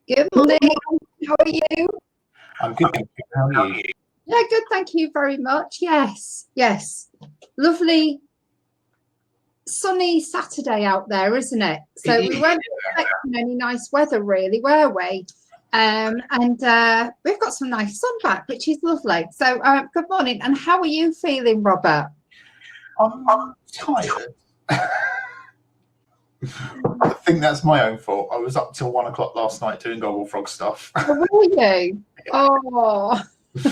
Good morning. How are you? I'm good, thank you. How are you? Yeah, good. Thank you very much. Yes. Lovely sunny Saturday out there, isn't it? So we weren't expecting any nice weather, really, were we? And we've got some nice sun back, which is lovely. So good morning. And how are you feeling, Robert? I'm tired. I think that's my own fault. I was up till 1 o'clock last night doing Gogglefrog stuff. Oh, were you? Oh. So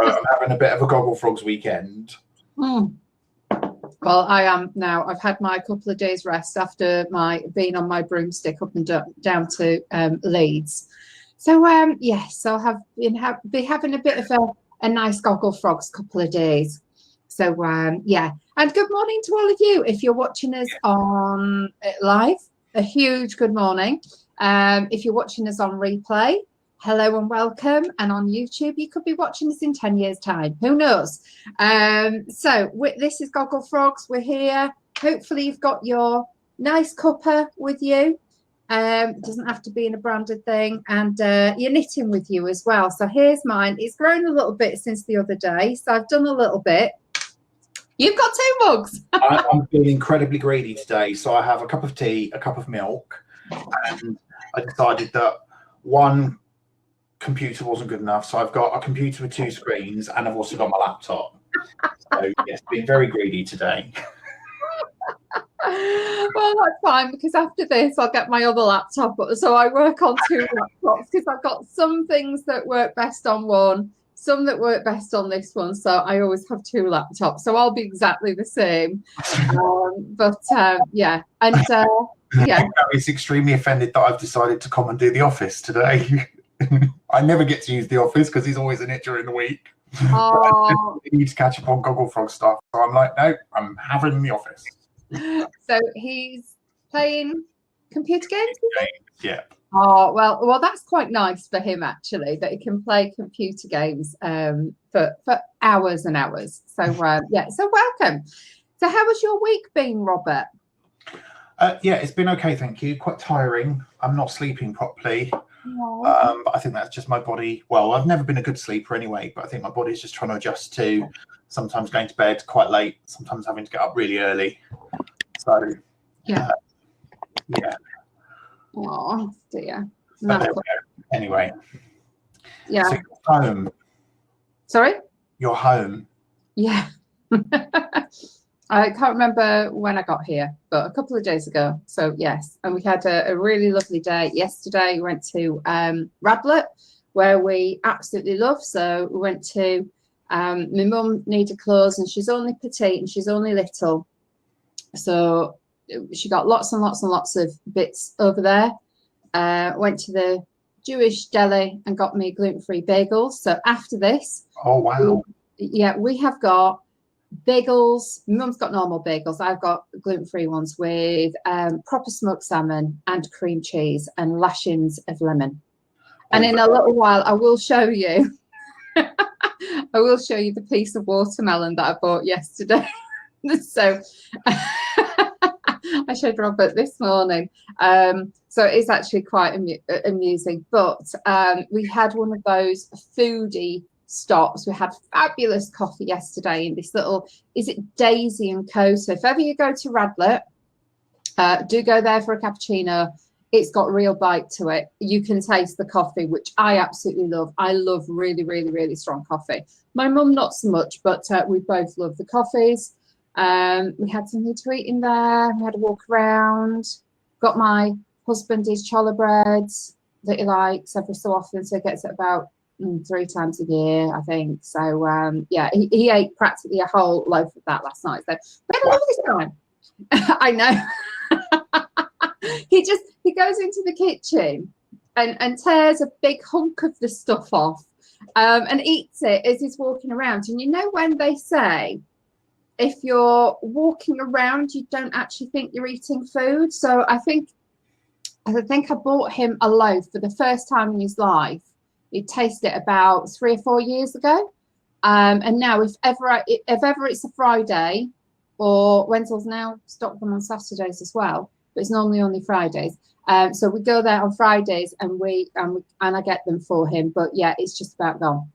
I'm having a bit of a Gogglefrogs weekend. Well, I am now. I've had my couple of days rest after my being on my broomstick up and down to Leeds. So yes, so I have been having a bit of a nice Gogglefrogs couple of days. So yeah, and good morning to all of you. If you're watching us on live, a huge good morning. If you're watching us on replay, hello and welcome. And on YouTube, you could be watching us in 10 years' time. Who knows? So this is Gogglefrogs. We're here. Hopefully, you've got your nice cuppa with you. It doesn't have to be in a branded thing. And you're knitting with you as well. So here's mine. It's grown a little bit since the other day. So I've done a little bit. You've got 2 mugs. I'm feeling incredibly greedy today. So I have a cup of tea, a cup of milk. And I decided that one computer wasn't good enough, so I've got a computer with 2 screens, and I've also got my laptop. So yes, being very greedy today. Well, that's fine, because after this I'll get my other laptop, so I work on 2 laptops because I've got some things that work best on one, some that work best on this one, so I always have 2 laptops, so I'll be exactly the same. Yeah, and yeah, He's extremely offended that I've decided to come and do the office today. I never get to use the office because he's always in it during the week. Oh. I need to catch up on Gogglefrog stuff. So I'm like, no, I'm having the office. So he's playing computer games? Yeah. Oh, well, that's quite nice for him, actually, that he can play computer games for hours and hours. So yeah, so welcome. So how has your week been, Robert? Yeah, it's been okay, thank you. Quite tiring. I'm not sleeping properly. But I think that's just my body. Well, I've never been a good sleeper anyway, but I think my body's just trying to adjust to sometimes going to bed quite late, sometimes having to get up really early. So yeah. Oh dear. Anyway. Yeah. So you're home. Sorry? You're home. Yeah. I can't remember when I got here, but a couple of days ago. So yes, and we had a really lovely day yesterday. We went to Radlett, where we absolutely love. So we went to my mum needed clothes, and she's only petite and she's only little, so she got lots and lots and lots of bits over there. Went to the Jewish deli and got me gluten-free bagels. So after this, oh wow, we have got bagels. Mum's got normal bagels. I've got gluten-free ones with proper smoked salmon and cream cheese and lashings of lemon. And in a little while, I will show you. I will show you the piece of watermelon that I bought yesterday. So I showed Robert this morning. So it's actually quite amusing. But we had one of those foodie stops. We had fabulous coffee yesterday in this little, is it Daisy and Co? So if ever you go to Radlett, do go there for a cappuccino. It's got real bite to it. You can taste the coffee, which I absolutely love. I love really, really, really strong coffee. My mum not so much, but we both love the coffees. We had something to eat in there. We had a walk around. Got my husband his challah breads that he likes every so often, so he gets it about 3 times a year, I think. So yeah, he ate practically a whole loaf of that last night. So we had a lovely time. I know. He goes into the kitchen and tears a big hunk of the stuff off and eats it as he's walking around. And you know when they say, if you're walking around, you don't actually think you're eating food. So I think I bought him a loaf for the first time in his life. He tasted it about 3 or 4 years ago. And now if ever it's a Friday, or Wenzel's now stocked them on Saturdays as well, but it's normally only Fridays. So we go there on Fridays and I get them for him. But yeah, it's just about gone.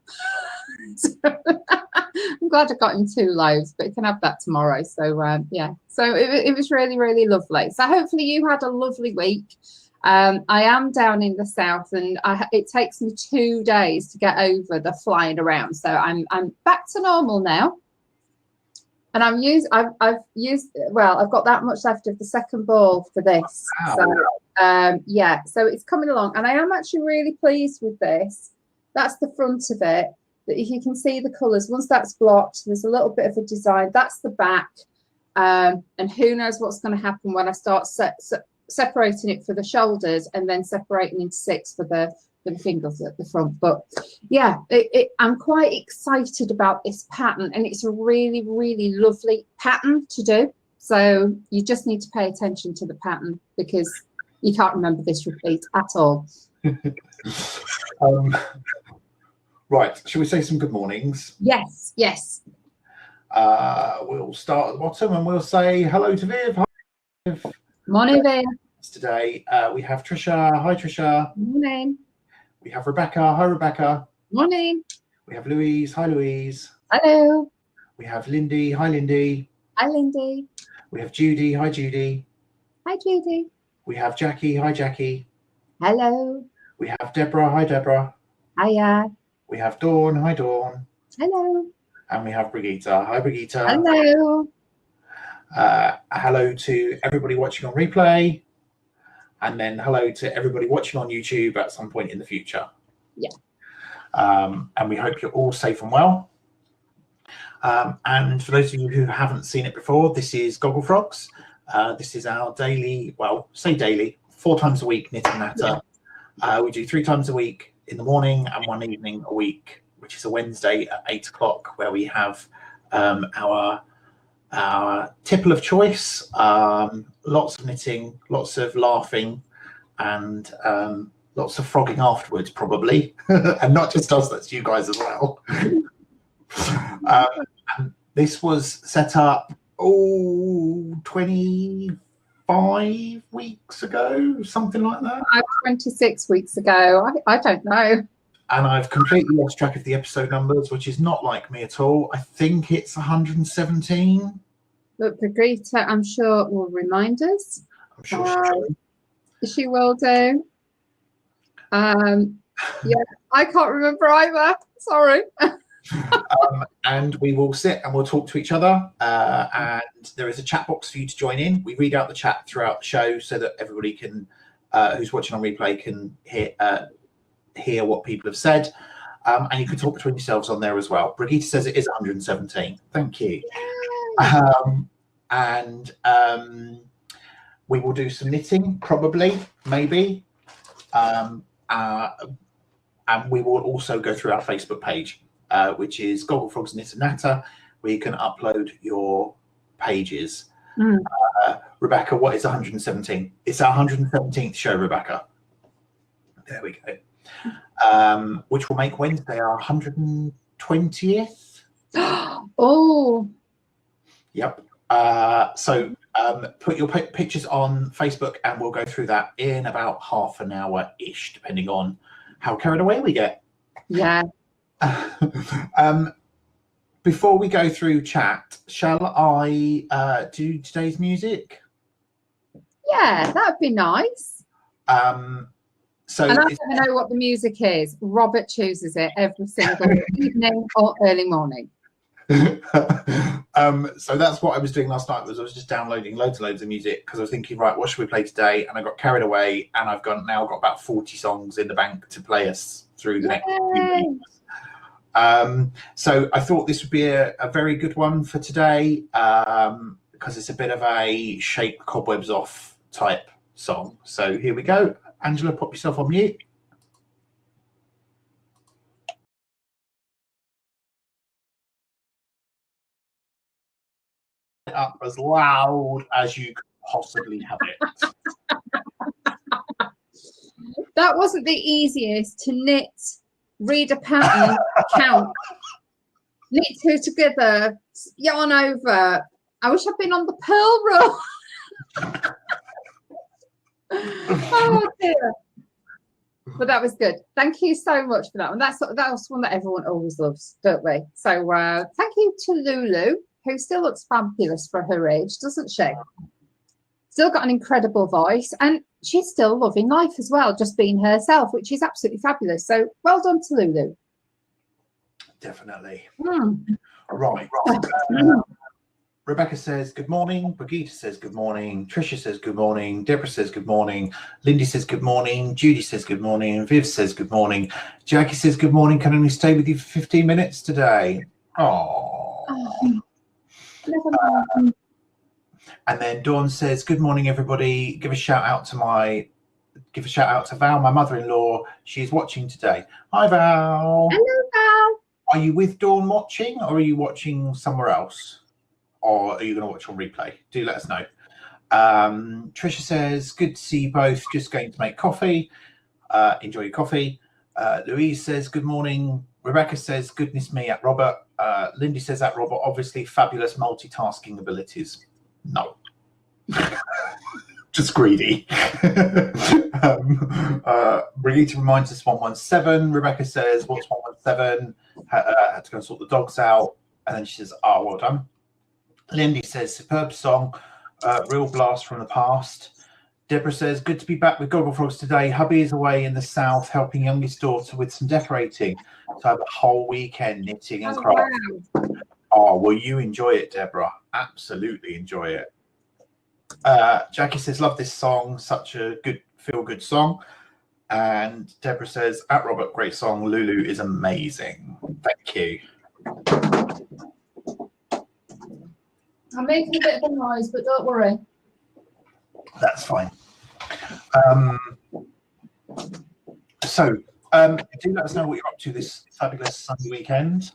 So, I'm glad I got him 2 loaves, but he can have that tomorrow. So yeah, so it was really, really lovely. So hopefully you had a lovely week. I am down in the south, and it takes me 2 days to get over the flying around. So I'm back to normal now. And I've used I've got that much left of the second ball for this. Wow. So yeah, so it's coming along, and I am actually really pleased with this. That's the front of it. That you can see the colours. Once that's blocked, there's a little bit of a design. That's the back, and who knows what's going to happen when I start separating it for the shoulders and then separating into 6 for the fingers at the front. But yeah, I'm quite excited about this pattern, and it's a really, really lovely pattern to do. So you just need to pay attention to the pattern, because you can't remember this repeat at all. Right, shall we say some good mornings? Yes, yes. We'll start at the bottom and we'll say hello to Viv. Hi, Viv. Morning, Viv. Today we have Trisha. Hi, Trisha. Morning. We have Rebecca. Hi, Rebecca. Morning. We have Louise. Hi, Louise. Hello. We have Lindy. Hi, Lindy. Hi, Lindy. We have Judy. Hi, Judy. Hi, Judy. We have Jackie. Hi, Jackie. Hello. We have Deborah. Hi, Deborah. Hiya. We have Dawn. Hi, Dawn. Hello. And we have Brigitte. Hi, Brigitte. Hello. Hello to everybody watching on replay. And then hello to everybody watching on YouTube at some point in the future. Yeah. And we hope you're all safe and well. And for those of you who haven't seen it before, this is Gogglefrogs. This is our daily, well, say daily, 4 times a week knit and natter. Yeah. We do 3 times a week in the morning and 1 evening a week, which is a Wednesday at 8 o'clock, where we have our tipple of choice, lots of knitting, lots of laughing, and lots of frogging afterwards, probably. And not just us, that's you guys as well. This was set up 25 weeks ago, something like that. 26 weeks ago. I don't know. And I've completely lost track of the episode numbers, which is not like me at all. I think it's 117. But Brigitte, I'm sure, will remind us. I'm sure she will do. Yeah, I can't remember either. Sorry. And we will sit and we'll talk to each other. And there is a chat box for you to join in. We read out the chat throughout the show so that everybody can, who's watching on replay, can hear what people have said. And you can talk between yourselves on there as well. Brigitte says it is 117. Thank you. And we will do some knitting, probably, maybe. And we will also go through our Facebook page, which is Gogglefrogs Knit and Natter, where you can upload your pages. Rebecca, what is 117? It's our 117th show, Rebecca. There we go. Which will make Wednesday our 120th. Oh. Yep. So put your pictures on Facebook and we'll go through that in about half an hour-ish, depending on how carried away we get. Yeah. Before we go through chat, shall I do today's music? Yeah, that would be nice. So and I don't know what the music is. Robert chooses it every single evening or early morning. So that's what I was doing last night. Was I was just downloading loads of music because I was thinking, right, what should we play today? And I got carried away, and I've now got about 40 songs in the bank to play us through the next few weeks. So I thought this would be a very good one for today, because it's a bit of a shake the cobwebs off type song. So here we go. Angela, pop yourself on mute. Up as loud as you could possibly have it. That wasn't the easiest to knit, read a pattern, count, knit 2 together, yarn over. I wish I'd been on the purl roll. Oh dear. But that was good. Thank you so much for that one. That was one that everyone always loves, don't we? So thank you to Lulu, who still looks fabulous for her age, doesn't she? Still got an incredible voice, and she's still loving life as well, just being herself, which is absolutely fabulous. So well done to Lulu. Definitely. Mm. Right. Rebecca says good morning. Brigitte says good morning. Tricia says good morning. Deborah says good morning. Lindy says good morning. Judy says good morning. And Viv says good morning. Jackie says good morning. Can only stay with you for 15 minutes today. Oh. And then Dawn says good morning, everybody. Give a shout out to Val, my mother-in-law. She's watching today. Hi, Val. Hello, Val. Are you with Dawn watching, or are you watching somewhere else? Or are you going to watch on replay? Do let us know. Tricia says, good to see you both. Just going to make coffee. Enjoy your coffee. Louise says, good morning. Rebecca says, goodness me, at Robert. Lindy says, at Robert, obviously fabulous multitasking abilities. No. Just greedy. Brigitte reminds us 117. Rebecca says, what's 117? Had to go and sort the dogs out. And then she says, well done. Lindy says, superb song, real blast from the past. Deborah says, good to be back with Gogglefrogs today. Hubby is away in the south helping youngest daughter with some decorating. So I have a whole weekend knitting and crafting. Wow. Oh, will you enjoy it, Deborah? Absolutely enjoy it. Jackie says, love this song. Such a good, feel-good song. And Deborah says, at Robert, great song. Lulu is amazing. Thank you. I'm making a bit of a noise, but don't worry. That's fine. So do let us know what you're up to this fabulous Sunday weekend.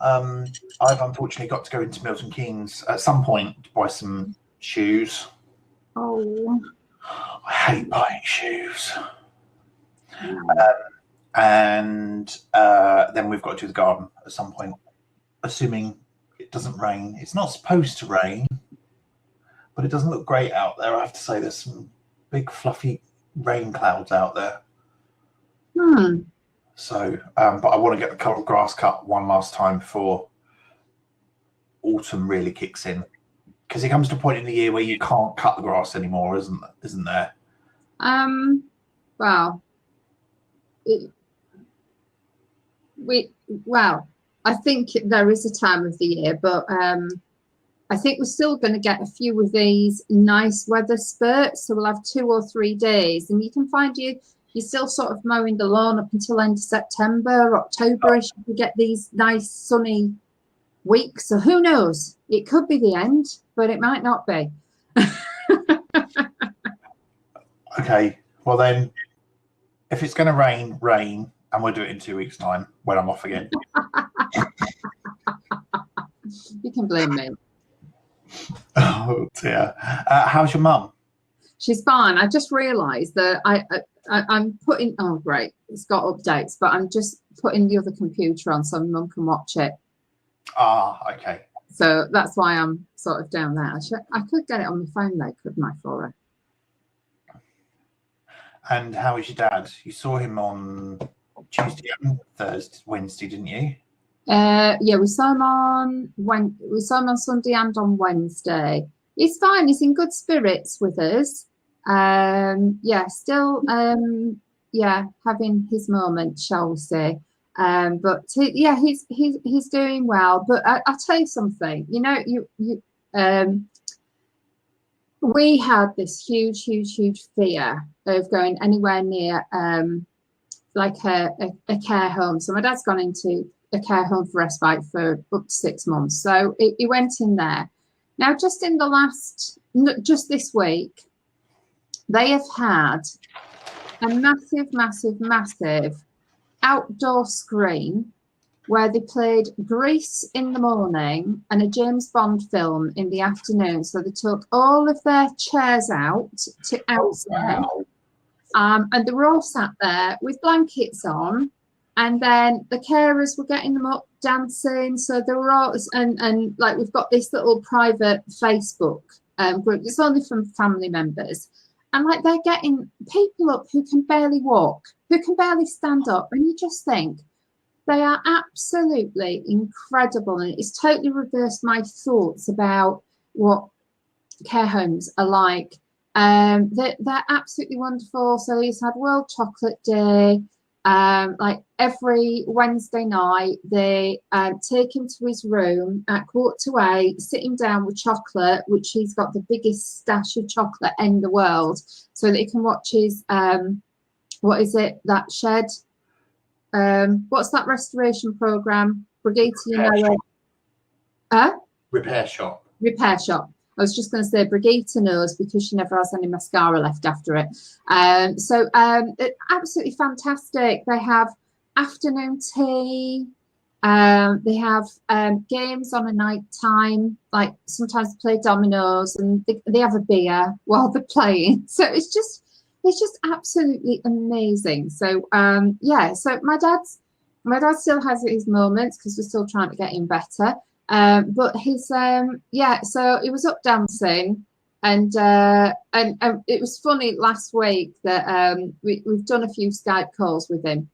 I've unfortunately got to go into Milton Keynes at some point to buy some shoes. Oh. I hate buying shoes. And then we've got to do the garden at some point, assuming it doesn't rain. It's not supposed to rain, but it doesn't look great out there. I have to say, there's some big fluffy rain clouds out there. So, but I want to get the grass cut one last time before autumn really kicks in, because it comes to a point in the year where you can't cut the grass anymore, isn't there? Well, I think there is a time of the year, but I think we're still going to get a few of these nice weather spurts. So we'll have 2 or 3 days, and you can find you're still sort of mowing the lawn up until end of September, October-ish. You get these nice sunny weeks. So who knows? It could be the end, but it might not be. Okay. Well then, if it's going to rain, and we'll do it in 2 weeks' time when I'm off again. You can blame me. Oh dear. How's your mum? She's fine. I just realised that I'm putting. Oh great, it's got updates, but I'm just putting the other computer on so Mum can watch it. Okay. So that's why I'm sort of down there. I could get it on the phone though, couldn't I, for her? And how is your dad? You saw him on Tuesday and Wednesday, didn't you? Yeah, we saw him on Sunday and on Wednesday. He's fine. He's in good spirits with us. Still having his moment, shall we say? But he's doing well. But I'll tell you something. You know, we had this huge fear of going anywhere near like a care home. So my dad's gone into a care home for respite for up to 6 months. So he went in there. Now, just this week, they have had a massive outdoor screen where they played Grease in the morning and a James Bond film in the afternoon. So they took all of their chairs out to outside. And they were all sat there with blankets on, and then the carers were getting them up dancing. So they were all, and like we've got this little private Facebook group. It's only from family members, and like they're getting people up who can barely walk, who can barely stand up, and you just think they are absolutely incredible, and it's totally reversed my thoughts about what care homes are like. They're absolutely wonderful. So he's had World Chocolate Day. Like every Wednesday night, they take him to his room at 7:45, sit him down with chocolate, which he's got the biggest stash of chocolate in the world, so that he can watch his what is it, that shed? What's that restoration program? Brigitte, you know it. Huh? Repair shop. Repair shop. I was just going to say Brigitte knows because she never has any mascara left after it. Absolutely fantastic. They have afternoon tea. They have games on a night time. Like sometimes they play dominoes and they have a beer while they're playing. So it's just absolutely amazing. So yeah. So my dad still has his moments because we're still trying to get him better. But his yeah, so he was up dancing, and it was funny last week that we've done a few Skype calls with him,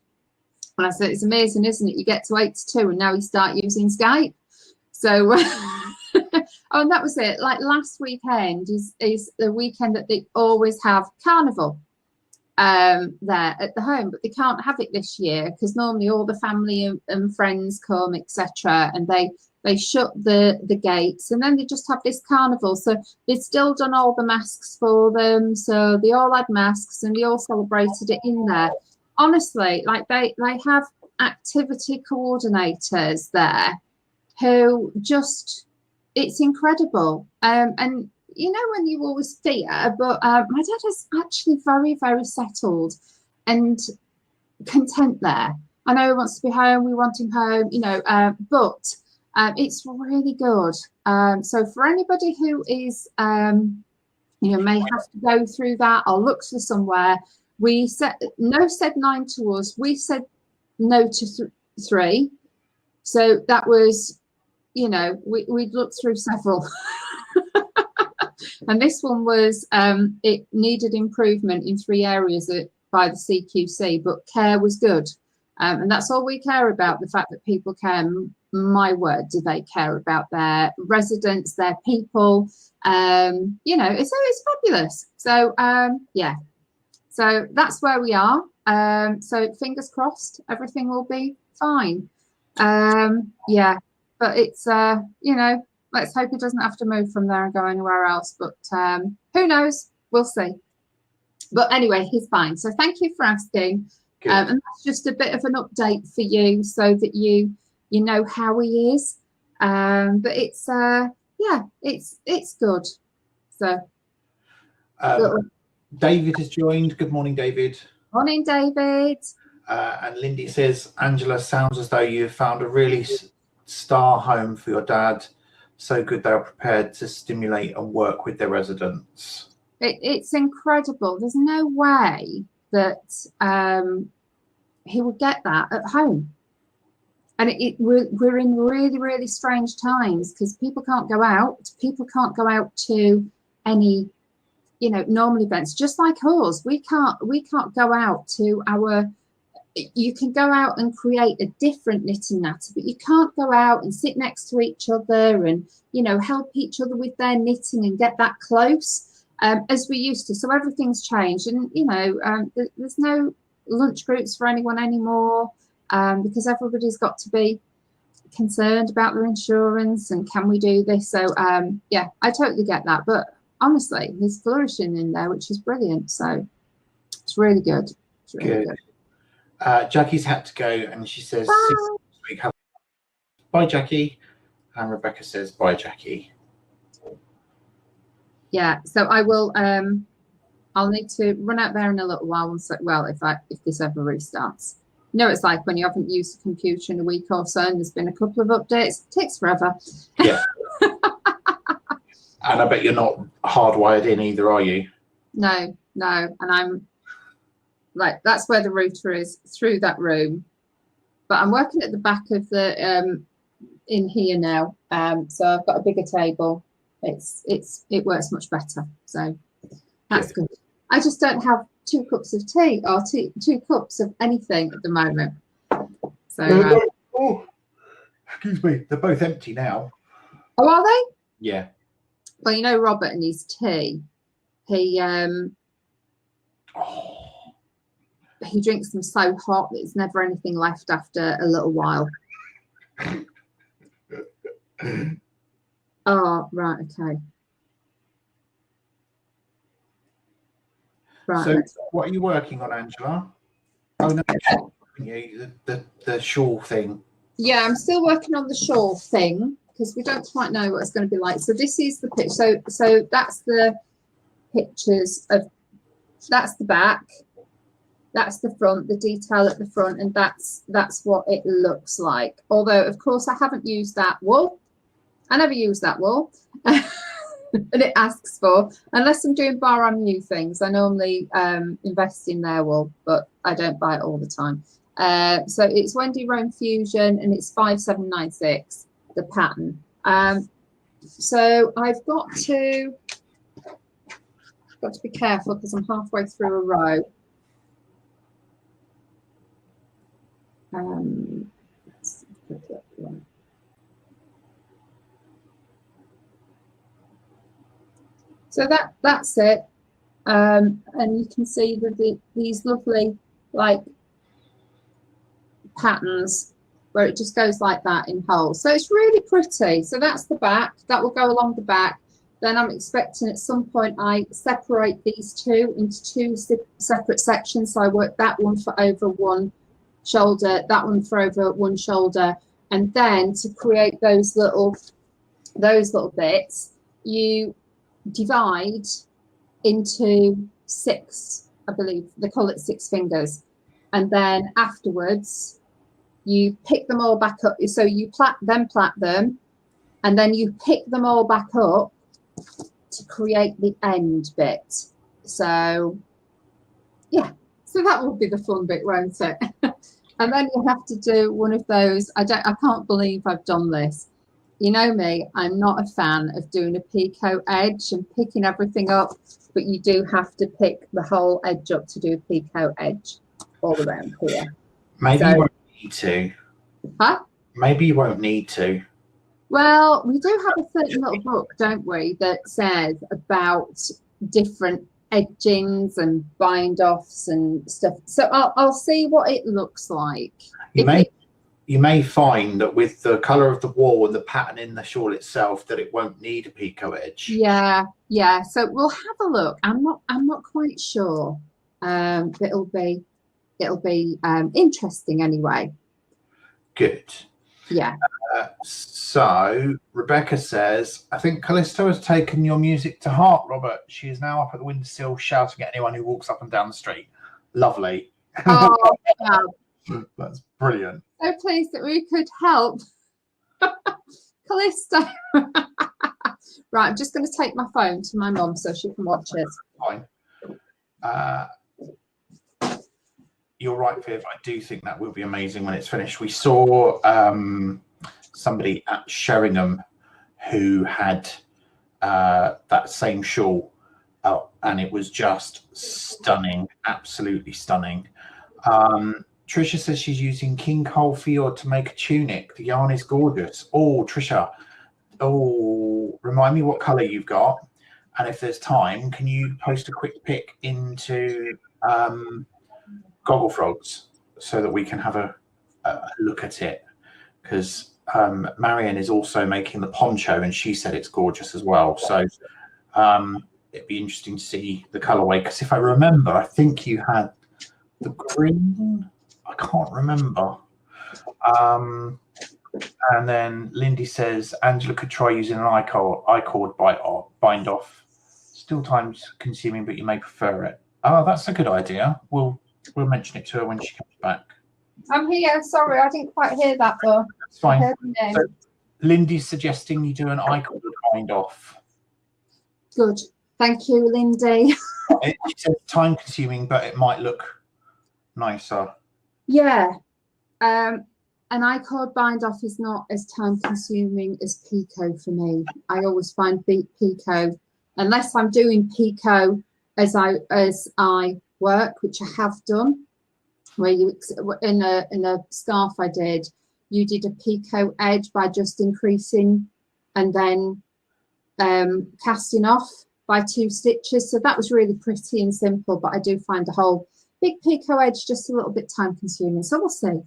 and I said it's amazing, isn't it? You get to 82 and now you start using Skype. So oh, and that was it. Like last weekend is the weekend that they always have carnival there at the home, but they can't have it this year because normally all the family and friends come, etc., and they shut the gates, and then they just have this carnival. So they've still done all the masks for them, so they all had masks and they all celebrated it in there. Honestly, like they have activity coordinators there who just, it's incredible. And you know, when you always fear, but my dad is actually very, very settled and content there. I know he wants to be home, we want him home, you know, but it's really good. So for anybody who is, you know, may have to go through that or look for somewhere, we said no, said 9 to us. We said no to 3. So that was, you know, we'd looked through several. And this one was, it needed improvement in 3 areas by the CQC, but care was good. And that's all we care about, the fact that people care. My word, do they care about their residents, their people. You know, it's fabulous. So yeah, so that's where we are. So fingers crossed, everything will be fine. Yeah, but it's you know, let's hope he doesn't have to move from there and go anywhere else, but who knows, we'll see. But anyway, he's fine, so thank you for asking. And that's just a bit of an update for you so that you know how he is. But it's yeah, it's good. So David has joined. Good morning, David. Morning, David. And Lindy says, Angela, sounds as though you've found a really star home for your dad. So good they are prepared to stimulate and work with their residents. It's incredible. There's no way that he would get that at home. And we're in really, really strange times because people can't go out. People can't go out to any, you know, normal events. Just like us, we can't go out to our. You can go out and create a different knitting natter, but you can't go out and sit next to each other and, you know, help each other with their knitting and get that close as we used to. So everything's changed, and you know, there's no lunch groups for anyone anymore because everybody's got to be concerned about their insurance and can we do this. So yeah, I totally get that. But honestly, he's flourishing in there, which is brilliant. So it's really good. It's really good. Jackie's had to go, and she says, Bye. Bye, Jackie. And Rebecca says, bye, Jackie. Yeah, so I will. I'll need to run out there in a little while and say, well, if this ever restarts. You know, it's like when you haven't used a computer in a week or so, and there's been a couple of updates. It takes forever. Yeah. And I bet you're not hardwired in either, are you? No, and I'm. Like that's where the router is, through that room, but I'm working at the back of the in here now, so I've got a bigger table. It works much better, so that's good. I just don't have 2 cups of tea or two cups of anything at the moment. So, oh, excuse me. They're both empty now. oh, are they? Yeah. Well, you know, Robert and his tea, he drinks them so hot that there's never anything left after a little while. Oh, right, okay. Right. So, what are you working on, Angela? Oh no, the shawl thing. Yeah, I'm still working on the shawl thing because we don't quite know what it's going to be like. So this is the pitch. So that's the pictures of. That's the back. That's the front, the detail at the front, and that's what it looks like. Although, of course, I haven't used that wool. I never use that wool. And it asks for, unless I'm doing bar on new things, I normally invest in their wool, but I don't buy it all the time. So it's Wendy Rome Fusion, and it's 5796, the pattern. So I've got to be careful because I'm halfway through a row. So that's it, and you can see that these lovely like patterns where it just goes like that in holes. So it's really pretty. So that's the back. That will go along the back. Then I'm expecting at some point I separate these two into 2 separate sections. So I work that one for over one shoulder, that one for over one shoulder, and then to create those little bits, you divide into 6, I believe they call it 6 fingers, and then afterwards you pick them all back up. So you plait them, and then you pick them all back up to create the end bit. So yeah, so that will be the fun bit, won't it? And then you have to do one of those. I can't believe I've done this. You know me, I'm not a fan of doing a picot edge and picking everything up, but you do have to pick the whole edge up to do a picot edge all around here. Maybe you won't need to. Huh? Maybe you won't need to. Well, we do have a certain little book, don't we, that says about different edgings and bind offs and stuff. So I'll see what it looks like. You may find that with the colour of the wall and the pattern in the shawl itself that it won't need a picot edge. Yeah. So we'll have a look. I'm not quite sure. It'll be interesting anyway. Good. Yeah. So Rebecca says, I think Callisto has taken your music to heart, Robert. She is now up at the windowsill shouting at anyone who walks up and down the street. Lovely. Oh, wow. That's brilliant. So pleased that we could help. Callisto. Right, I'm just going to take my phone to my mum so she can watch it. Fine. You're right, Viv. I do think that will be amazing when it's finished. We saw somebody at Sheringham who had that same shawl, and it was just stunning, absolutely stunning. Trisha says she's using King Cole Fjord to make a tunic. The yarn is gorgeous. Oh, Trisha. Oh, remind me what colour you've got. And if there's time, can you post a quick pic into Gogglefrogs so that we can have a look at it? Because Marion is also making the poncho and she said it's gorgeous as well. So it'd be interesting to see the colourway. Because if I remember, I think you had the green. I can't remember. And then Lindy says Angela could try using an I-cord bind off. Still time consuming, but you may prefer it. Oh, that's a good idea. We'll mention it to her when she comes back. I'm here. Sorry, I didn't quite hear that though. That's fine. So Lindy's suggesting you do an I-cord bind off. Good. Thank you, Lindy. She says time consuming, but it might look nicer. Yeah. An I-cord bind off is not as time consuming as picot for me. I always find picot, unless I'm doing picot as I work, which I have done, where you in a scarf I did, you did a picot edge by just increasing and then casting off by 2 stitches. So that was really pretty and simple, but I do find the whole big picot edge just a little bit time consuming. So we'll see.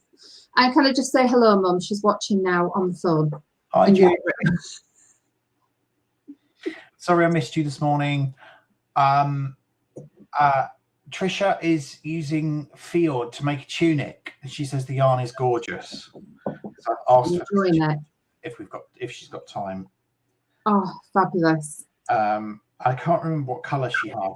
And can I just say hello, Mum? She's watching now on the phone. Hi, Jane. Sorry I missed you this morning. Trisha is using Fjord to make a tunic, and she says the yarn is gorgeous. So I've asked her if she's got time. Oh, fabulous! I can't remember what colour she had.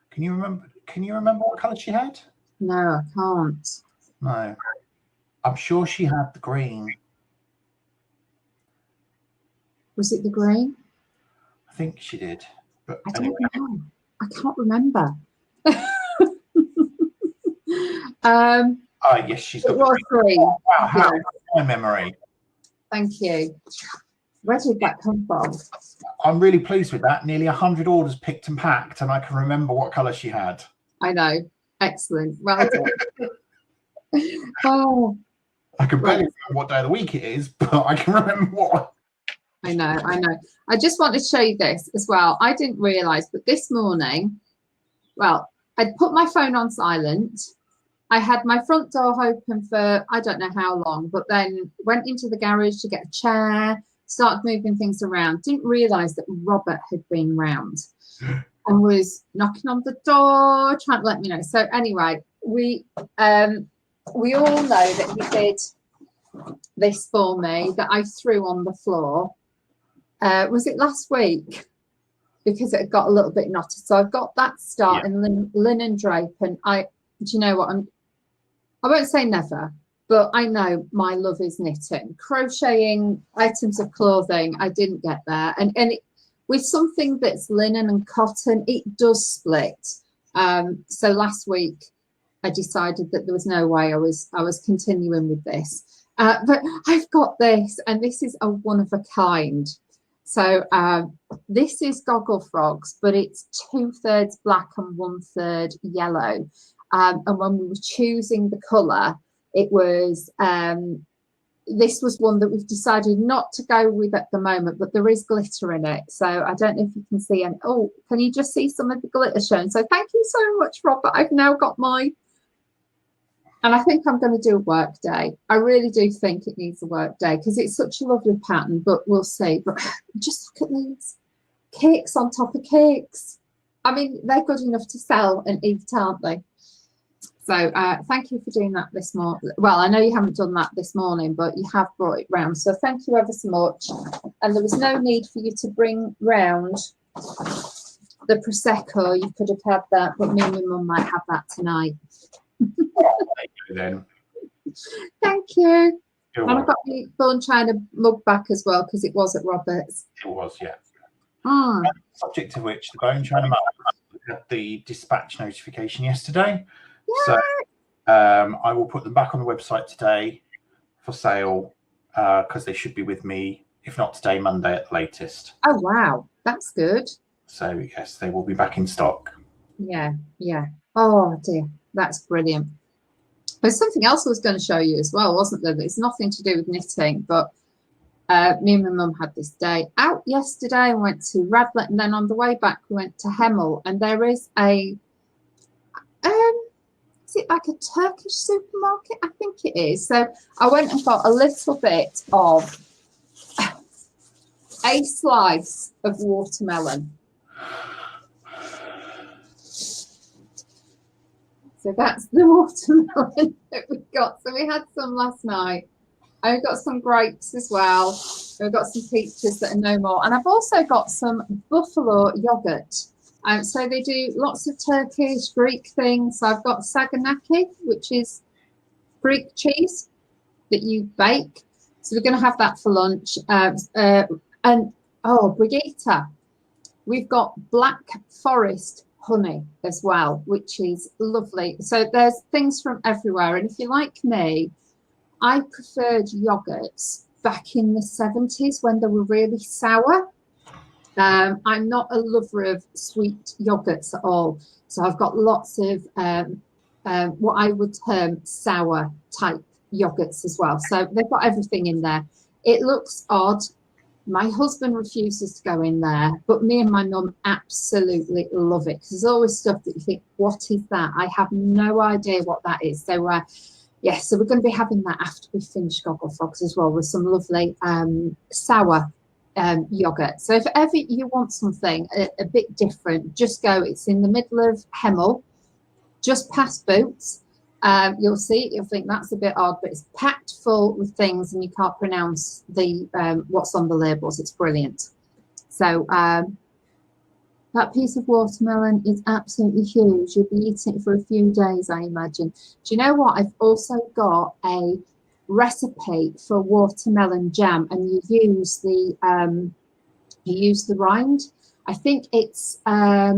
Can you remember? Can you remember what colour she had? No, I can't. No, I'm sure she had the green. Was it the green? I think she did. But I anyway. don't know. I can't remember. Yes, she's got. It was green. Oh, wow, how my memory. Thank you. Where did that come from? I'm really pleased with that. Nearly 100 orders picked and packed, and I can remember what colour she had. I know. Excellent. Well done. Oh, I can barely remember what day of the week it is, but I can remember what. I know. I just want to show you this as well. I didn't realise, but this morning, well, I'd put my phone on silent. I had my front door open for I don't know how long, but then went into the garage to get a chair, started moving things around. Didn't realise that Robert had been round and was knocking on the door, trying to let me know. So anyway, we all know that he did this for me that I threw on the floor. Was it last week? Because it got a little bit knotted. So I've got that start in linen drape, and do you know what? I won't say never, but I know my love is knitting. Crocheting items of clothing, I didn't get there. And with something that's linen and cotton, it does split. So last week I decided that there was no way I was continuing with this. But I've got this, and this is a one of a kind. So this is Gogglefrogs, but it's 2/3 black and 1/3 yellow. And when we were choosing the colour, it was this was one that we've decided not to go with at the moment, but there is glitter in it. So I don't know if you can see any. Oh, can you just see some of the glitter shown? So thank you so much, Robert. I've now got my. And I think I'm going to do a work day. I really do think it needs a work day because it's such a lovely pattern, but we'll see. But just look at these cakes on top of cakes. I mean, they're good enough to sell and eat, aren't they? So thank you for doing that this morning. Well, I know you haven't done that this morning, but you have brought it round. So thank you ever so much. And there was no need for you to bring round the Prosecco. You could have had that, but me and my mum might have that tonight. Thank you then. Thank you. You're And I got the Bone China mug back as well because it was at Robert's. It was, yeah. Ah. Subject to which, the Bone China mug had the dispatch notification yesterday. Yeah. So I will put them back on the website today for sale because they should be with me, if not today, Monday at the latest. Oh, wow. That's good. So, yes, they will be back in stock. Yeah, yeah. Oh, dear. That's brilliant. There's something else I was going to show you as well, wasn't there? It's nothing to do with knitting, but me and my mum had this day out yesterday and went to Radlett, and then on the way back we went to Hemel, and there is a is it like a Turkish supermarket? I think it is. So I went and got a little bit of a slice of watermelon. So that's the watermelon that we got. So we had some last night. I've got some grapes as well. We've got some peaches that are no more. And I've also got some buffalo yogurt. So they do lots of Turkish, Greek things. So I've got saganaki, which is Greek cheese that you bake. So we're going to have that for lunch. And Brigitte, we've got Black Forest honey as well, which is lovely. So there's things from everywhere. And if you're like me, I preferred yogurts back in the 70s when they were really sour. I'm not a lover of sweet yogurts at all. So I've got lots of what I would term sour type yogurts as well. So they've got everything in there. It looks odd. My husband refuses to go in there, but me and my mum absolutely love it. Because there's always stuff that you think, what is that? I have no idea what that is. So yes, so we're going to be having that after we finish Gogglefrogs as well, with some lovely sour yogurt. So if ever you want something a bit different, just go. It's in the middle of Hemel, just past Boots. You'll see, you'll think that's a bit odd, but it's packed full with things and you can't pronounce the what's on the labels. It's brilliant. So that piece of watermelon is absolutely huge. You'll be eating it for a few days, I imagine. Do you know what? I've also got a recipe for watermelon jam, and you use the rind. I think it's I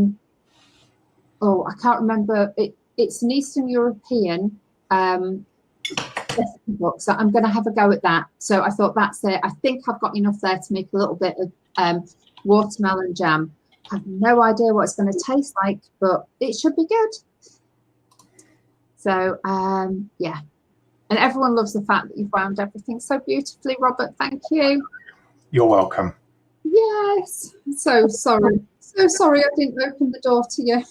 can't remember. It's an Eastern European recipe book, so I'm going to have a go at that. So I thought that's it. I think I've got enough there to make a little bit of watermelon jam. I have no idea what it's going to taste like, but it should be good. So yeah, and everyone loves the fact that you've wound everything so beautifully, Robert. Thank you. You're welcome. Yes, so sorry, so sorry I didn't open the door to you.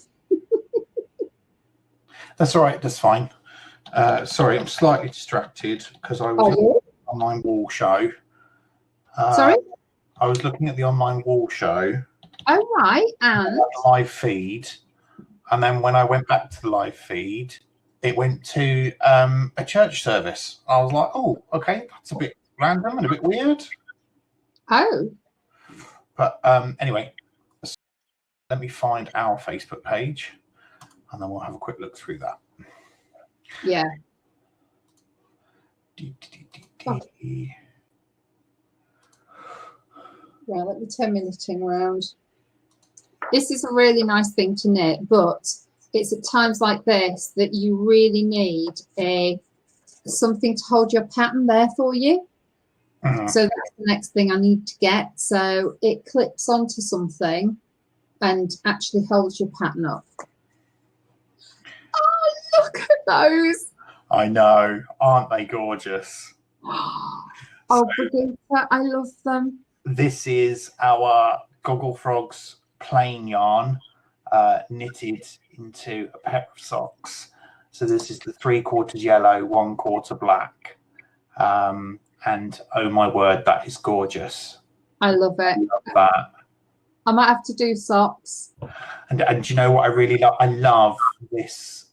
That's all right. That's fine. Sorry, I'm slightly distracted because I was looking at the online wall show. Sorry? I was looking at the online wall show. Oh, right. And the live feed. And then when I went back to the live feed, it went to a church service. I was like, oh, okay, that's a bit random and a bit weird. Oh. But anyway, let me find our Facebook page and then we'll have a quick look through that. Yeah. Oh. Yeah, let me turn my knitting around. This is a really nice thing to knit, but it's at times like this that you really need something to hold your pattern there for you. So that's the next thing I need to get. So it clips onto something and actually holds your pattern up. Oh, look at those. I know. Aren't they gorgeous? Oh, Brigitte, I love them. This is our Gogglefrogs plain yarn knitted into a pair of socks. So this is the 3/4 yellow, 1/4 black. And oh my word, that is gorgeous. I love it. I love that. I might have to do socks. And you know what I really love? I love this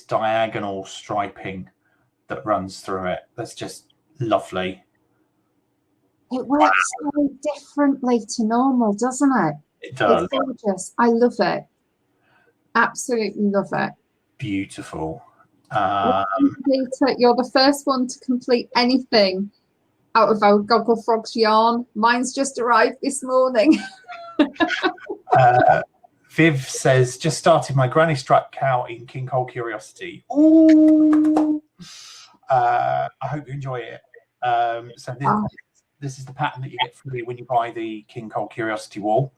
diagonal striping that runs through it. That's just lovely. It works so differently to normal, doesn't it? It does. It's gorgeous. I love it. Absolutely love it. Beautiful. You're the first one to complete anything out of our Gogglefrogs yarn. Mine's just arrived this morning. Viv says, just started my granny strap cow in King Cole Curiosity. Ooh. I hope you enjoy it. So this is the pattern that you get free when you buy the King Cole Curiosity wool.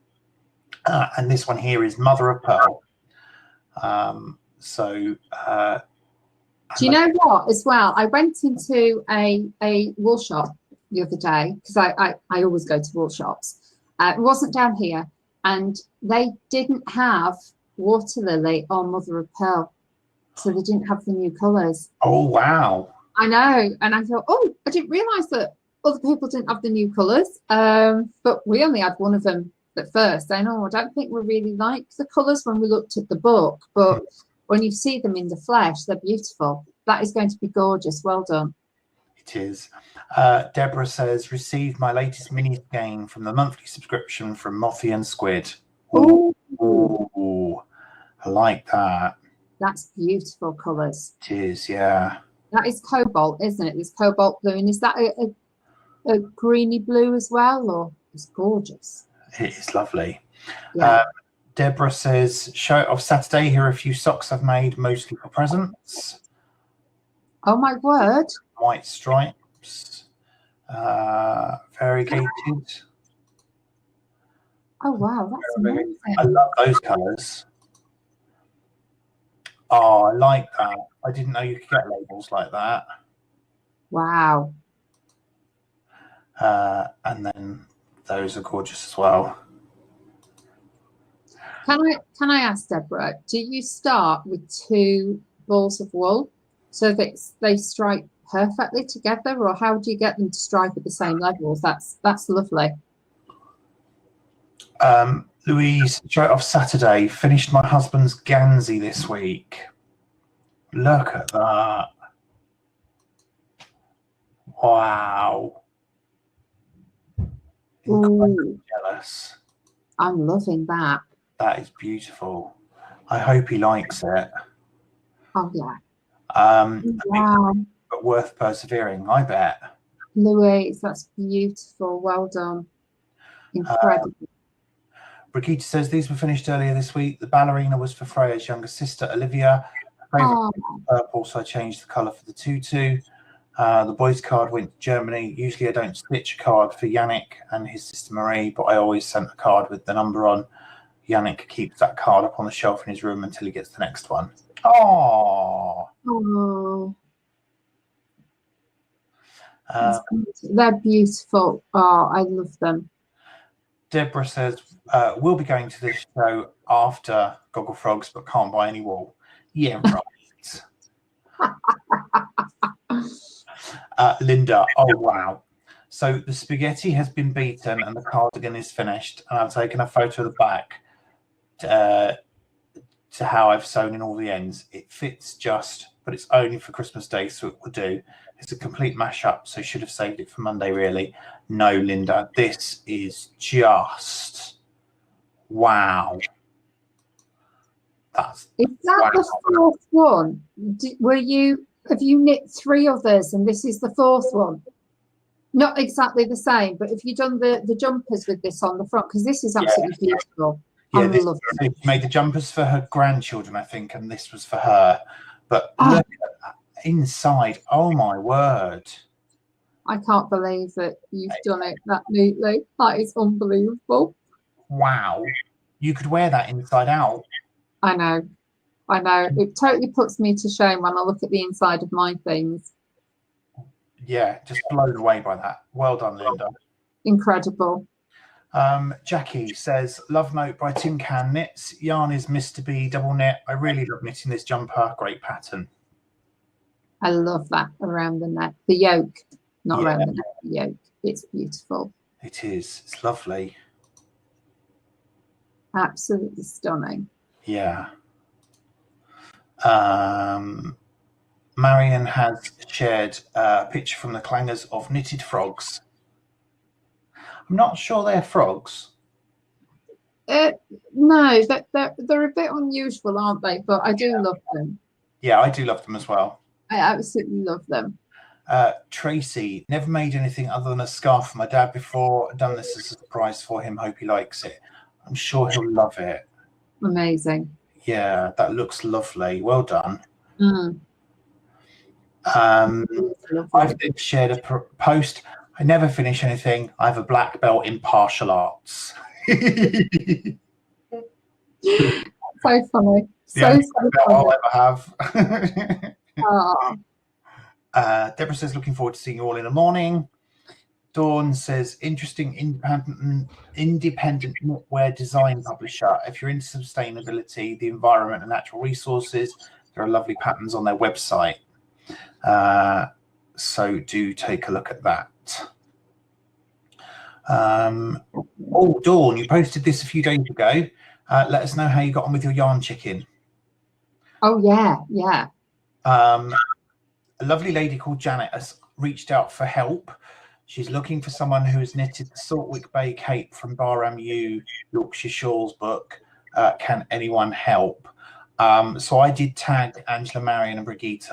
And this one here is Mother of Pearl. Do you know what as well? I went into a wool shop the other day because I always go to wool shops. It wasn't down here, and they didn't have Water Lily or Mother of Pearl, so they didn't have the new colours. Oh wow! I know, and I thought, oh, I didn't realise that other people didn't have the new colours. But we only had one of them at first. I know I don't think we really liked the colours when we looked at the book, but when you see them in the flesh, they're beautiful. That is going to be gorgeous. Well done. It is. Deborah says, received my latest mini skein from the monthly subscription from Mothy and Squid. Ooh. Ooh, I like that. That's beautiful colours. It is, yeah. That is cobalt, isn't it? This cobalt blue. And is that a greeny blue as well? Or it's gorgeous. It is lovely. Yeah. Deborah says, show it off Saturday. Here are a few socks I've made, mostly for presents. Oh my word. White stripes. Variegated. Oh wow, that's amazing. I love those colours. Oh, I like that. I didn't know you could get labels like that. Wow. And then those are gorgeous as well. Can I ask, Deborah, do you start with 2 balls of wool so that they strike perfectly together, or how do you get them to strike at the same levels? That's lovely. Louise, straight off Saturday, finished my husband's Gansey this week. Look at that. Wow. Ooh, Jealous. I'm loving that. That is beautiful. I hope he likes it. Oh yeah. Wow. But worth persevering, I bet. Louise, that's beautiful. Well done. Incredible. Brigitte says these were finished earlier this week. The ballerina was for Freya's younger sister, Olivia. Her favourite purple, so I changed the colour for the tutu. The boys' card went to Germany. Usually I don't stitch a card for Yannick and his sister Marie, but I always sent a card with the number on. Yannick keeps that card up on the shelf in his room until he gets the next one. Oh. They're beautiful. Oh, I love them. Deborah says, we'll be going to this show after Gogglefrogs, but can't buy any wool. Yeah, right. Linda, oh wow. So the spaghetti has been beaten and the cardigan is finished, and I've taken a photo of the back to how I've sewn in all the ends. It fits just, but it's only for Christmas Day, so it will do. It's a complete mashup, so should have saved it for Monday, really. No, Linda, this is just wow. Is that the 4th one? Have you knit 3 others and this is the 4th one? Not exactly the same, but have you done the jumpers with this on the front? Because this is absolutely beautiful. Yeah, she made the jumpers for her grandchildren, I think, and this was for her. But look at that inside. Oh my word. I can't believe that you've done it that neatly. That is unbelievable. Wow. You could wear that inside out. I know. It totally puts me to shame when I look at the inside of my things. Yeah, just blown away by that. Well done, Linda. Incredible. Jackie says, love note by Tin Can Knits. Yarn is Mr. B double knit. I really love knitting this jumper. Great pattern. I love that around the neck. The yoke, not around the neck, the yoke. It's beautiful. It is. It's lovely. Absolutely stunning. Yeah. Marion has shared a picture from the clangers of knitted frogs. I'm not sure they're frogs. No, they're a bit unusual, aren't they? But I do love them. Yeah, I do love them as well. I absolutely love them. Tracy, never made anything other than a scarf for my dad before. Done this as a surprise for him. Hope he likes it. I'm sure he'll love it. Amazing. Yeah, that looks lovely. Well done. I've shared a post. I never finish anything. I have a black belt in martial arts. So funny. So funny. I'll ever have. Deborah says, looking forward to seeing you all in the morning. Dawn says, interesting independent knitwear design publisher. If you're into sustainability, the environment and natural resources, there are lovely patterns on their website. So do take a look at that. Oh, Dawn, you posted this a few days ago. Let us know how you got on with your yarn chicken. Oh, yeah. A lovely lady called Janet has reached out for help. She's looking for someone who has knitted the Saltwick Bay Cape from Barham U Yorkshire Shawls book. Can anyone help? So I did tag Angela, Marion and Brigitte.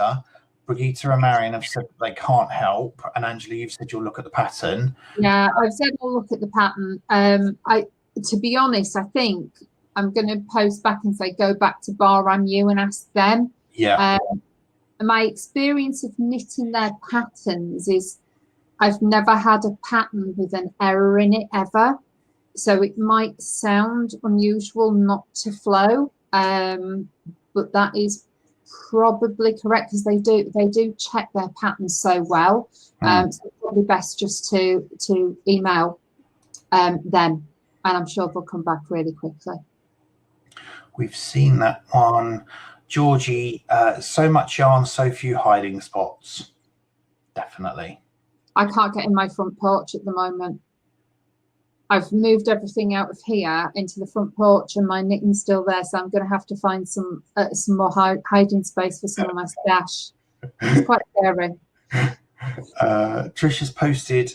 Brigitte and Marion have said they can't help. And Angela, you've said you'll look at the pattern. Yeah, I've said I'll look at the pattern. To be honest, I think I'm going to post back and say, go back to Barham U and ask them. Yeah. My experience of knitting their patterns is I've never had a pattern with an error in it ever. So it might sound unusual not to flow, but that is probably correct because they do check their patterns so well. So it's probably best just to email them, and I'm sure they'll come back really quickly. We've seen that one, Georgie. So much yarn, so few hiding spots. Definitely. I can't get in my front porch at the moment. I've moved everything out of here into the front porch, and my knitting's still there. So I'm going to have to find some more hiding space for some of my stash. It's quite scary. Trish has posted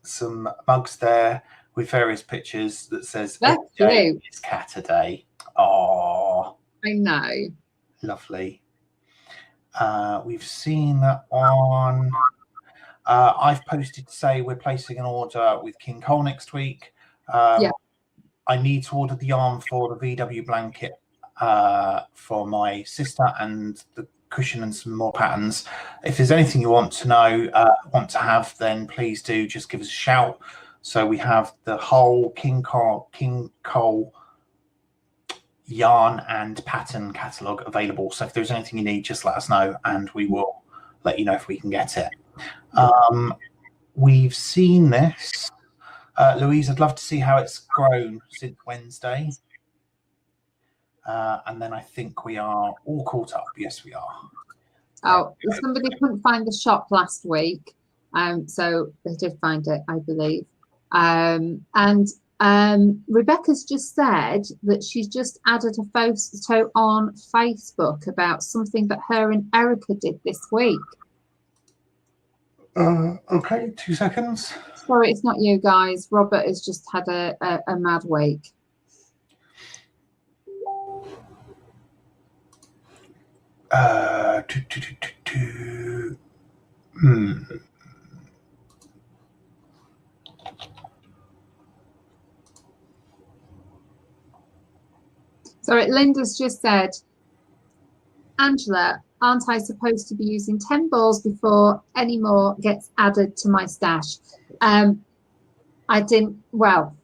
some mugs there with various pictures that says That's cute. It's cat a day. Oh, I know. Lovely. We've seen that one. I've posted to say we're placing an order with King Cole next week. Yeah. I need to order the yarn for the VW blanket for my sister and the cushion and some more patterns. If there's anything you want to know, want to have, then please do just give us a shout. So we have the whole King Cole yarn and pattern catalogue available. So if there's anything you need, just let us know and we will let you know if we can get it. We've seen this. Louise, I'd love to see how it's grown since Wednesday. And then I think we are all caught up. Yes, we are. Oh, somebody couldn't find the shop last week. So they did find it, I believe. Rebecca's just said that she's just added a photo on Facebook about something that her and Erica did this week. Okay, 2 seconds. Sorry, it's not you guys. Robert has just had a mad week. Sorry, Linda's just said, Angela, aren't I supposed to be using 10 balls before any more gets added to my stash? I didn't, well,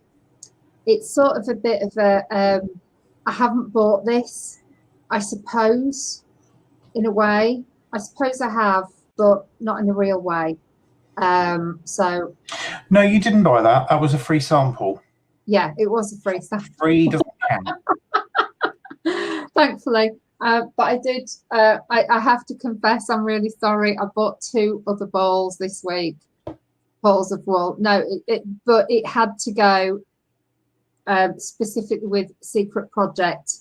it's sort of a bit of a, I haven't bought this, I suppose, in a way. I suppose I have, but not in a real way. So. No, you didn't buy that. That was a free sample. Yeah, it was a free sample. Free doesn't count. Thankfully. But I did, I have to confess, I'm really sorry. I bought 2 other balls this week, balls of wool. No, but it had to go specifically with Secret Project.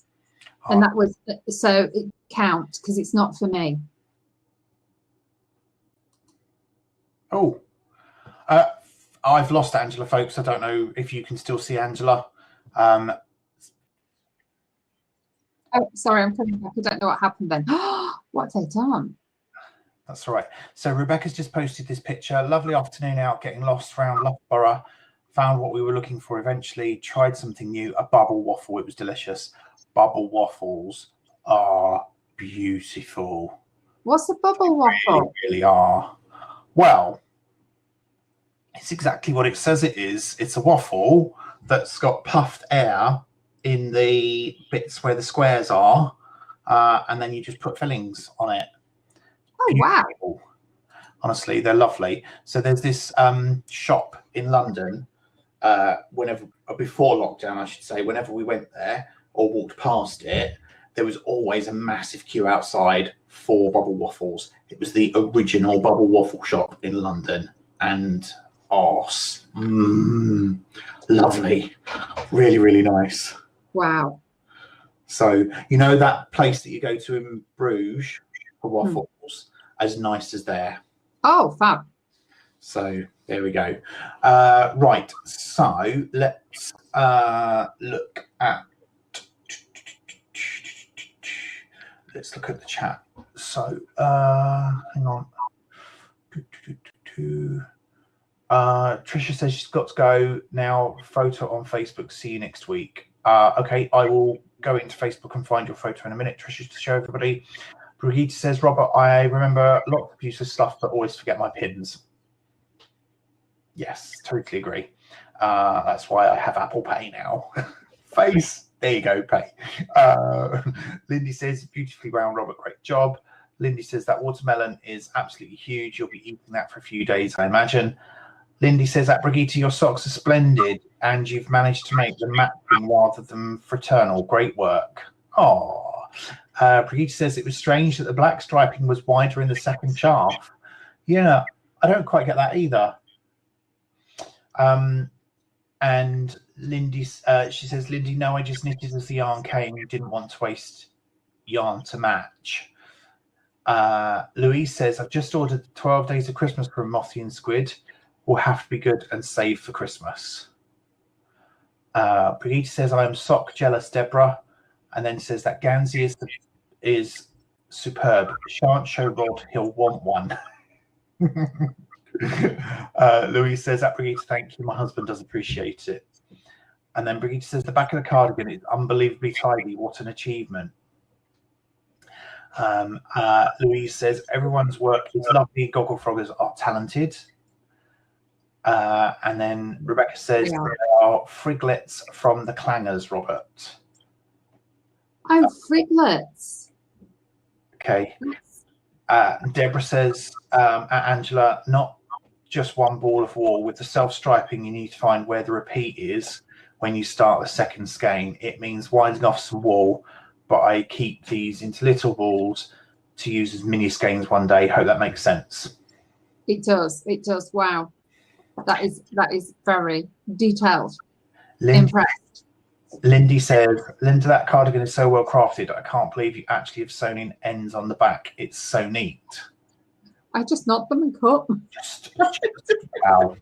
And that was, so it counts because it's not for me. Oh, I've lost Angela, folks. I don't know if you can still see Angela. Oh, sorry, I'm coming back. I don't know what happened then. What have they done? That's all right. So Rebecca's just posted this picture. Lovely afternoon out, getting lost around Loughborough. Found what we were looking for eventually. Tried something new, a bubble waffle. It was delicious. Bubble waffles are beautiful. What's a bubble waffle? They really are. Well, it's exactly what it says it is. It's a waffle that's got puffed air in the bits where the squares are, and then you just put fillings on it. Oh, beautiful. Wow. Honestly, they're lovely. So there's this shop in London, before lockdown, I should say, whenever we went there or walked past it, there was always a massive queue outside for bubble waffles. It was the original bubble waffle shop in London, and lovely. Really, really nice. Wow. So, you know that place that you go to in Bruges for waffles, as nice as there. Oh, fab. So there we go. Right, so let's look at the chat. So hang on. Trisha says she's got to go now. Photo on Facebook. See you next week. Okay, I will go into Facebook and find your photo in a minute, Trisha, to show everybody. Brigitte says, Robert, I remember lots of useless stuff, but always forget my pins. Yes, totally agree. That's why I have Apple Pay now. Face. There you go, pay. Lindy says, beautifully round, Robert, great job. Lindy says that watermelon is absolutely huge. You'll be eating that for a few days, I imagine. Lindy says that, Brigitte, your socks are splendid and you've managed to make them matching rather than fraternal. Great work. Oh. Brigitte says it was strange that the black striping was wider in the second shaft. Yeah, I don't quite get that either. And Lindy, she says, Lindy, no, I just knitted as the yarn came. Didn't want to waste yarn to match. Louise says, I've just ordered 12 Days of Christmas from Mossy and Squid. Will have to be good and save for Christmas. Brigitte says, I am sock jealous, Deborah. And then says that Gansey is superb. Shan't show Rod, he'll want one. Louise says that, Brigitte, thank you. My husband does appreciate it. And then Brigitte says the back of the cardigan is unbelievably tidy. What an achievement. Louise says everyone's work is lovely. Gogglefrogs are talented. And then Rebecca says there are friglets from the clangers, Robert. Oh, friglets. Okay. Deborah says, Angela, not just one ball of wool. With the self-striping, you need to find where the repeat is when you start the second skein. It means winding off some wool, but I keep these into little balls to use as mini skeins one day. Hope that makes sense. It does. It does. Wow. That is very detailed. Impressed. Lindy says, Linda, that cardigan is so well crafted. I can't believe you actually have sewn in ends on the back. It's so neat. I just knot them and cut. Just wow.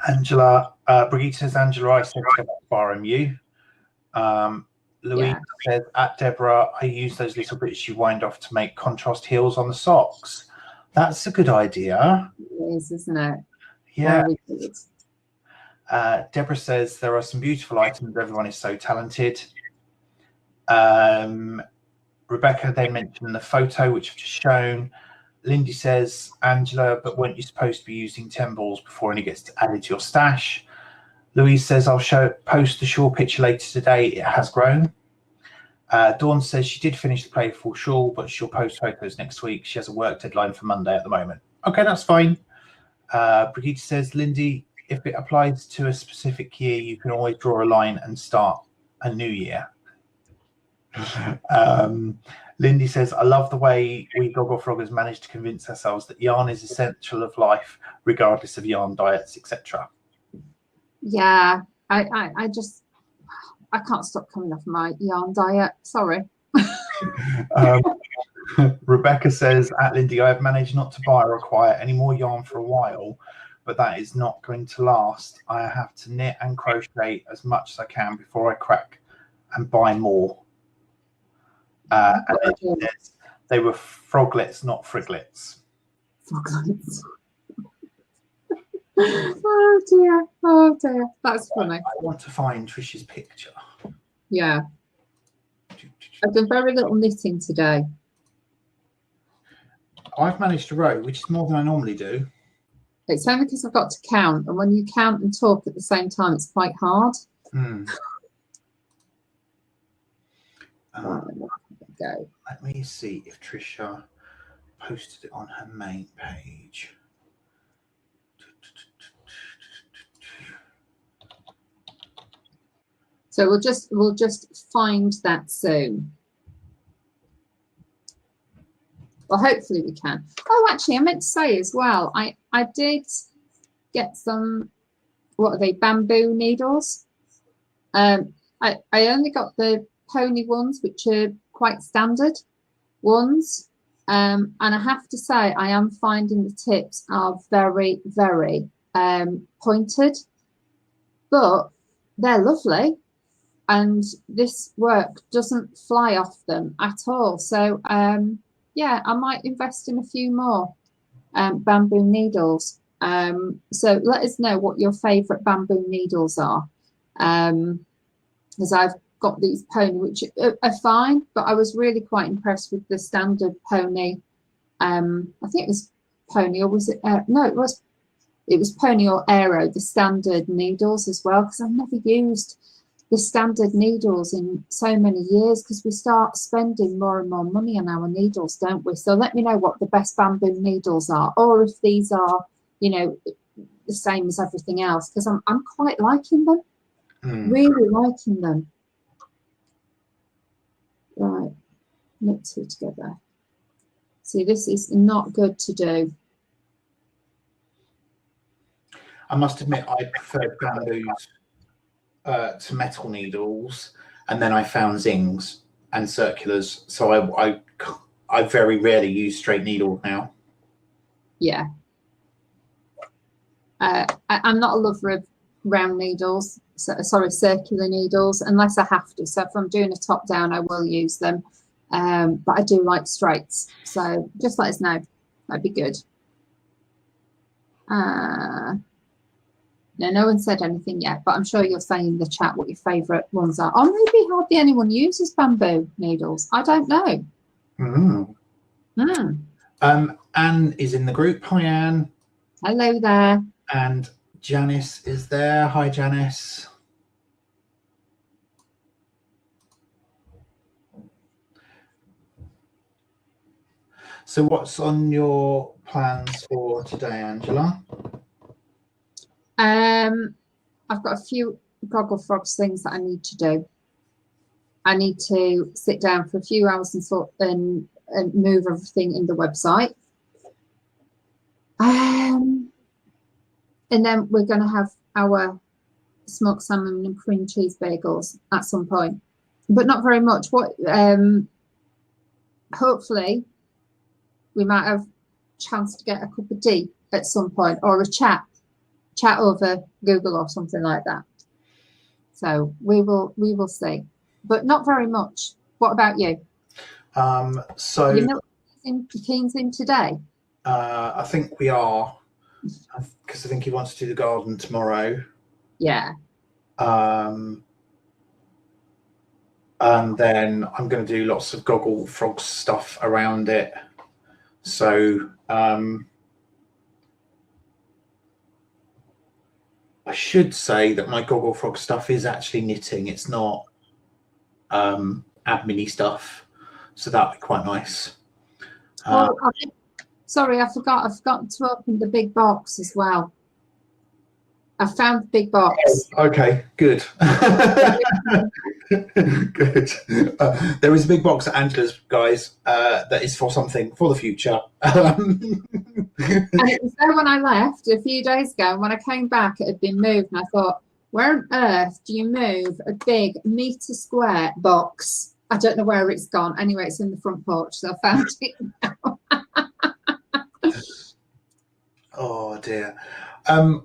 Angela, Brigitte says, Angela, I said to borrow you. Louise says, at Deborah, I use those little bits you wind off to make contrast heels on the socks. That's a good idea. It is, isn't it? Yeah. Deborah says there are some beautiful items. Everyone is so talented. Rebecca then mentioned the photo, which I've just shown. Lindy says, Angela, but weren't you supposed to be using 10 balls before any gets added to your stash? Louise says, I'll post the shawl picture later today. It has grown. Dawn says she did finish the playful shawl, but she'll post photos next week. She has a work deadline for Monday at the moment. Okay, that's fine. Brigitte says, Lindy, if it applies to a specific year, you can always draw a line and start a new year. Lindy says, I love the way we Gogglefroggers managed to convince ourselves that yarn is essential of life, regardless of yarn diets, etc. Yeah, I can't stop coming off my yarn diet. Sorry. Rebecca says, at Lindy, I have managed not to buy or acquire any more yarn for a while, but that is not going to last. I have to knit and crochet as much as I can before I crack and buy more. And they were froglets, not friglets. Froglets. Oh dear. Oh dear. That's funny. I want to find Trish's picture. Yeah. I've done very little knitting today. I've managed to row, which is more than I normally do. It's only because I've got to count, and when you count and talk at the same time, it's quite hard. Go. Let me see if Trisha posted it on her main page. So we'll just find that soon. Well, hopefully we can. Oh, actually, I meant to say as well, I did get some, what are they, bamboo needles. I only got the pony ones, which are quite standard ones. And I have to say, I am finding the tips are very, very pointed, but they're lovely. And this work doesn't fly off them at all. So, yeah, I might invest in a few more bamboo needles. So let us know what your favourite bamboo needles are. Because I've got these pony, which are fine, but I was really quite impressed with the standard pony. I think it was pony, or was it? No, it was it was Pony or Aero, the standard needles as well, because I've never used the standard needles in so many years, because we start spending more and more money on our needles, don't we? So let me know what the best bamboo needles are, or if these are, you know, the same as everything else, because I'm quite liking them, really liking them. Right, mix it together. See, this is not good to do. I must admit, I preferred bamboos to metal needles, and then I found zings and circulars. So I very rarely use straight needles now. Yeah. I'm not a lover of round needles, sorry, circular needles, unless I have to. So if I'm doing a top down, I will use them. But I do like straights. So just let us know. That'd be good. No one said anything yet, but I'm sure you'll say in the chat what your favourite ones are. Or maybe hardly anyone uses bamboo needles. I don't know. Anne is in the group. Hi, Anne. Hello there. And Janice is there. Hi, Janice. So what's on your plans for today, Angela? I've got a few Gogglefrogs things that I need to do. I need to sit down for a few hours and sort and move everything in the website. And then we're going to have our smoked salmon and cream cheese bagels at some point, but not very much. What? Hopefully, we might have a chance to get a cup of tea at some point, or a chat over Google or something like that. So we will see, but not very much. What about you? So you Keen's in today. I think we are, because I think he wants to do the garden tomorrow. Yeah. And then I'm going to do lots of Gogglefrogs stuff around it. So I should say that my Gogglefrog stuff is actually knitting. It's not admin-y stuff. So that'd be quite nice. Sorry, I forgot. I forgot to open the big box as well. I found the big box. Oh, okay, good. Good. There is a big box at Angela's, guys, that is for something for the future. And it was there when I left a few days ago. And when I came back, it had been moved. And I thought, where on earth do you move a big metre square box? I don't know where it's gone. Anyway, it's in the front porch. So I found it now. Oh, dear.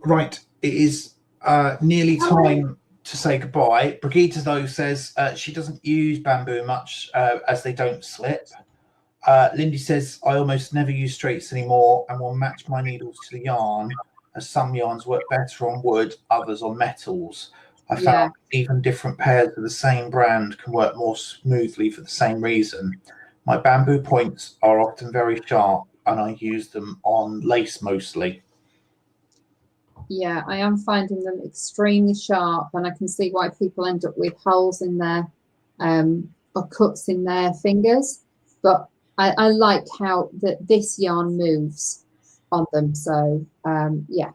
Right. It is nearly time to say goodbye. Brigitte, though, says she doesn't use bamboo much as they don't slip. Lindy says, I almost never use straights anymore and will match my needles to the yarn, as some yarns work better on wood, others on metals. I found even different pairs of the same brand can work more smoothly for the same reason. My bamboo points are often very sharp and I use them on lace mostly. Yeah, I am finding them extremely sharp, and I can see why people end up with holes in their or cuts in their fingers. But I like how this yarn moves on them. So yeah.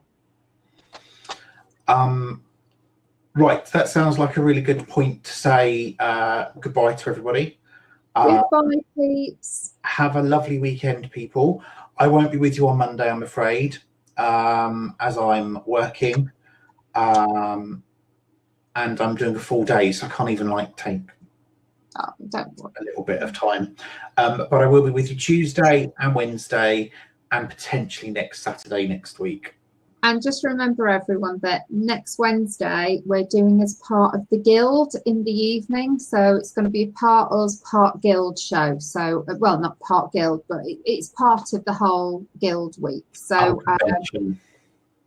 Right, that sounds like a really good point to say goodbye to everybody. Goodbye, peeps. Have a lovely weekend, people. I won't be with you on Monday, I'm afraid, as I'm working, and I'm doing a full day, so I can't even take a little bit of time. But I will be with you Tuesday and Wednesday, and potentially next Saturday next week. And just remember, everyone, that next Wednesday we're doing as part of the guild in the evening. So it's going to be a part us, part guild show. So, well, not part guild, but it's part of the whole guild week. So,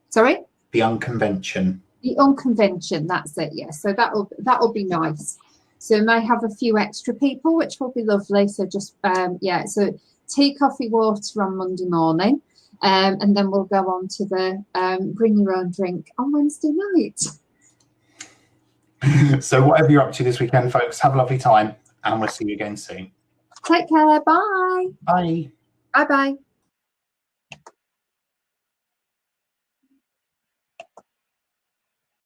sorry? The Unconvention. The Unconvention, that's it, yes. So that'll be nice. So we may have a few extra people, which will be lovely. So just, yeah, so tea, coffee, water on Monday morning. And then we'll go on to the bring your own drink on Wednesday night. So whatever you're up to this weekend, folks, have a lovely time, and we'll see you again soon. Take care. Bye. Bye. Bye-bye.